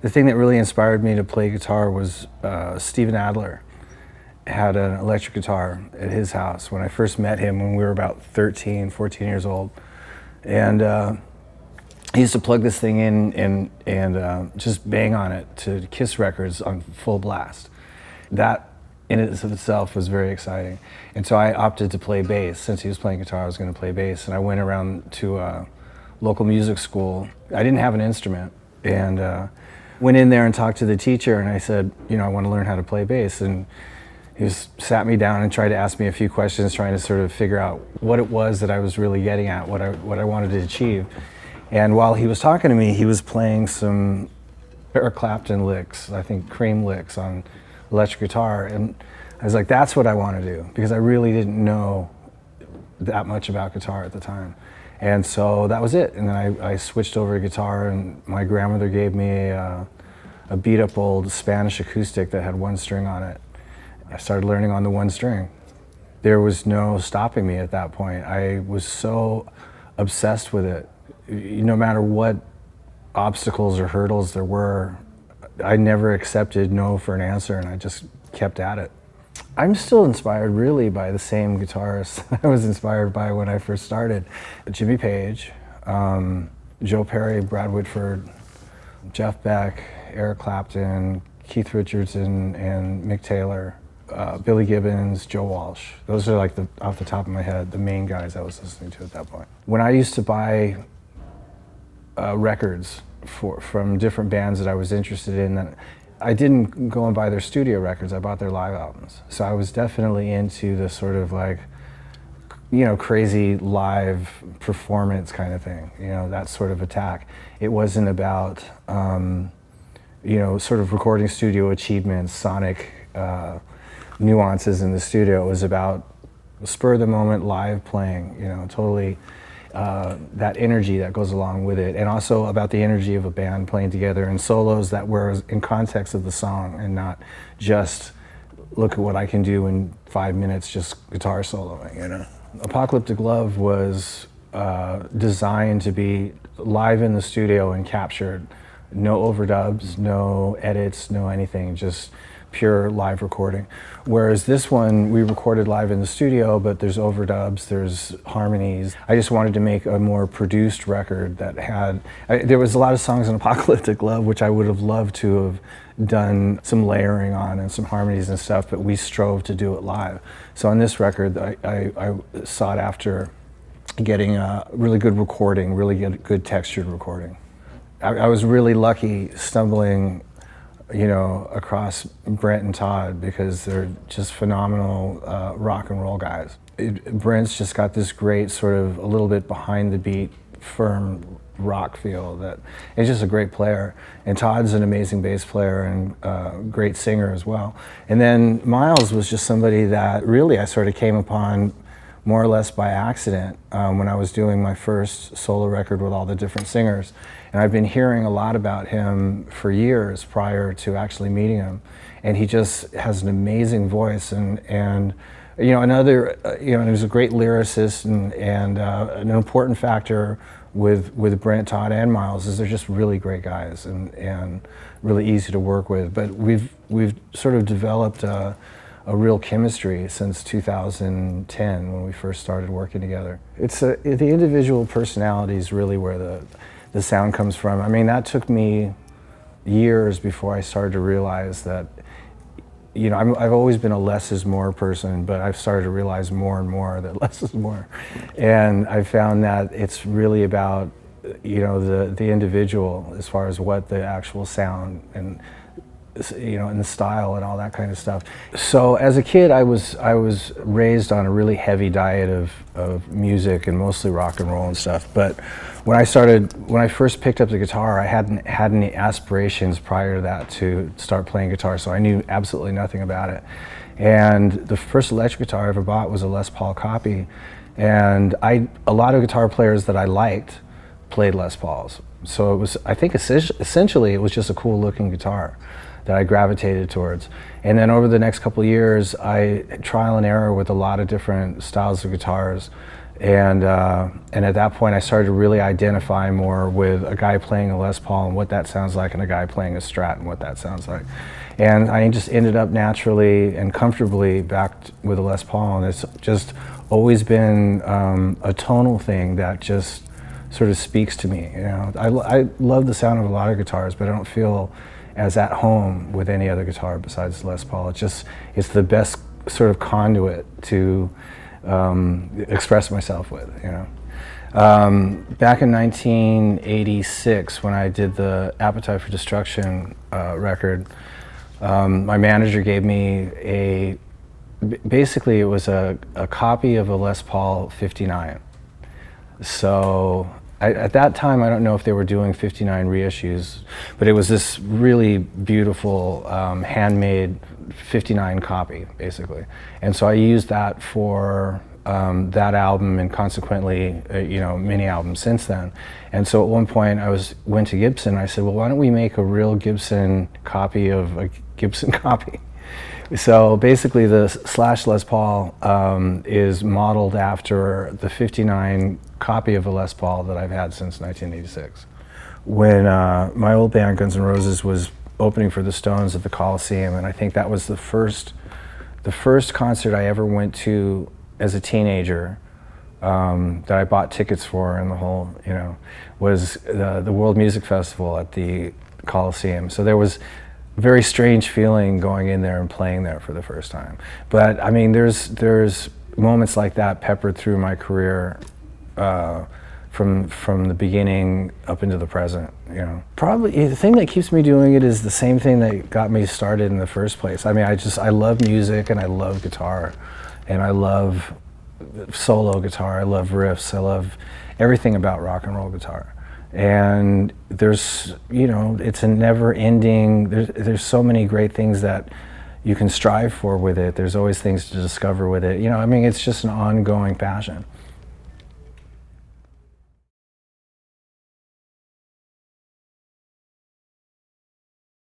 The thing that really inspired me to play guitar was Steven Adler had an electric guitar at his house when I first met him when we were about 13, 14 years old. And he used to plug this thing in and just bang on it to Kiss records on full blast. That in itself was very exciting. And so I opted to play bass. Since he was playing guitar, I was going to play bass. And I went around to a local music school. I didn't have an instrument. And went in there and talked to the teacher, and I said, you know, I want to learn how to play bass. And he just sat me down and tried to ask me a few questions, trying to sort of figure out what it was that I was really getting at, what I wanted to achieve. And while he was talking to me, he was playing some Eric Clapton licks, I think Cream licks on electric guitar. And I was like, that's what I want to do, because I really didn't know that much about guitar at the time. And so that was it. And then I switched over to guitar, and my grandmother gave me a beat up old Spanish acoustic that had one string on it. I started learning on the one string. There was no stopping me at that point. I was so obsessed with it. No matter what obstacles or hurdles there were, I never accepted no for an answer, and I just kept at it. I'm still inspired really by the same guitarists I was inspired by when I first started. Jimmy Page, Joe Perry, Brad Whitford, Jeff Beck, Eric Clapton, Keith Richards and Mick Taylor, Billy Gibbons, Joe Walsh. Those are like, off the top of my head, the main guys I was listening to at that point. When I used to buy records from different bands that I was interested in, I didn't go and buy their studio records, I bought their live albums. So I was definitely into the sort of like, you know, crazy live performance kind of thing, you know, that sort of attack. It wasn't about, you know, sort of recording studio achievements, sonic nuances in the studio. It was about spur of the moment live playing, you know, totally that energy that goes along with it, and also about the energy of a band playing together and solos that were in context of the song and not just look at what I can do in 5 minutes just guitar soloing, you know. Apocalyptic Love was designed to be live in the studio and captured. No overdubs, no edits, no anything, just pure live recording. Whereas this one, we recorded live in the studio, but there's overdubs, there's harmonies. I just wanted to make a more produced record that had, there was a lot of songs on Apocalyptic Love which I would have loved to have done some layering on and some harmonies and stuff, but we strove to do it live. So on this record, I sought after getting a really good recording, really good textured recording. I was really lucky stumbling, you know, across Brent and Todd, because they're just phenomenal rock and roll guys. Brent's just got this great sort of a little bit behind the beat, firm rock feel that he's just a great player. And Todd's an amazing bass player and great singer as well. And then Miles was just somebody that really I sort of came upon more or less by accident when I was doing my first solo record with all the different singers. And I've been hearing a lot about him for years prior to actually meeting him. And he just has an amazing voice and you know, another, you know, he was a great lyricist and an important factor with Brent, Todd, and Miles is they're just really great guys and really easy to work with. But we've sort of developed a real chemistry since 2010 when we first started working together. It's the individual personalities really where the sound comes from. I mean, that took me years before I started to realize that, you know, I've always been a less is more person, but I've started to realize more and more that less is more. And I found that it's really about, you know, the individual as far as what the actual sound and, you know, and the style and all that kind of stuff. So as a kid, I was raised on a really heavy diet of music and mostly rock and roll and stuff. But when I first picked up the guitar, I hadn't had any aspirations prior to that to start playing guitar, so I knew absolutely nothing about it. And the first electric guitar I ever bought was a Les Paul copy. And a lot of guitar players that I liked played Les Pauls. So it was, I think essentially it was just a cool looking guitar that I gravitated towards. And then over the next couple of years, I trial and error with a lot of different styles of guitars. And at that point I started to really identify more with a guy playing a Les Paul and what that sounds like, and a guy playing a Strat and what that sounds like. And I just ended up naturally and comfortably back with a Les Paul, and it's just always been a tonal thing that just sort of speaks to me. You know, I love the sound of a lot of guitars, but I don't feel as at home with any other guitar besides Les Paul. It's the best sort of conduit to express myself with, you know. Back in 1986, when I did the Appetite for Destruction record, my manager gave me basically it was a copy of a Les Paul 59. So at that time, I don't know if they were doing 59 reissues, but it was this really beautiful handmade 59 copy, basically. And so I used that for that album, and consequently, you know, many albums since then. And so at one point I went to Gibson, I said, well, why don't we make a real Gibson copy of a Gibson copy? So basically the Slash Les Paul is modeled after the 59 copy of a Les Paul that I've had since 1986. When my old band Guns N' Roses was opening for the Stones at the Coliseum, and I think that was the first concert I ever went to as a teenager that I bought tickets for, and the whole, you know, was the World Music Festival at the Coliseum. So there was a very strange feeling going in there and playing there for the first time. But I mean, there's moments like that peppered through my career from the beginning up into the present, you know. Probably the thing that keeps me doing it is the same thing that got me started in the first place. I mean, I love music, and I love guitar, and I love solo guitar, I love riffs, I love everything about rock and roll guitar. And there's, you know, it's a never ending, there's so many great things that you can strive for with it. There's always things to discover with it. You know, I mean, it's just an ongoing passion.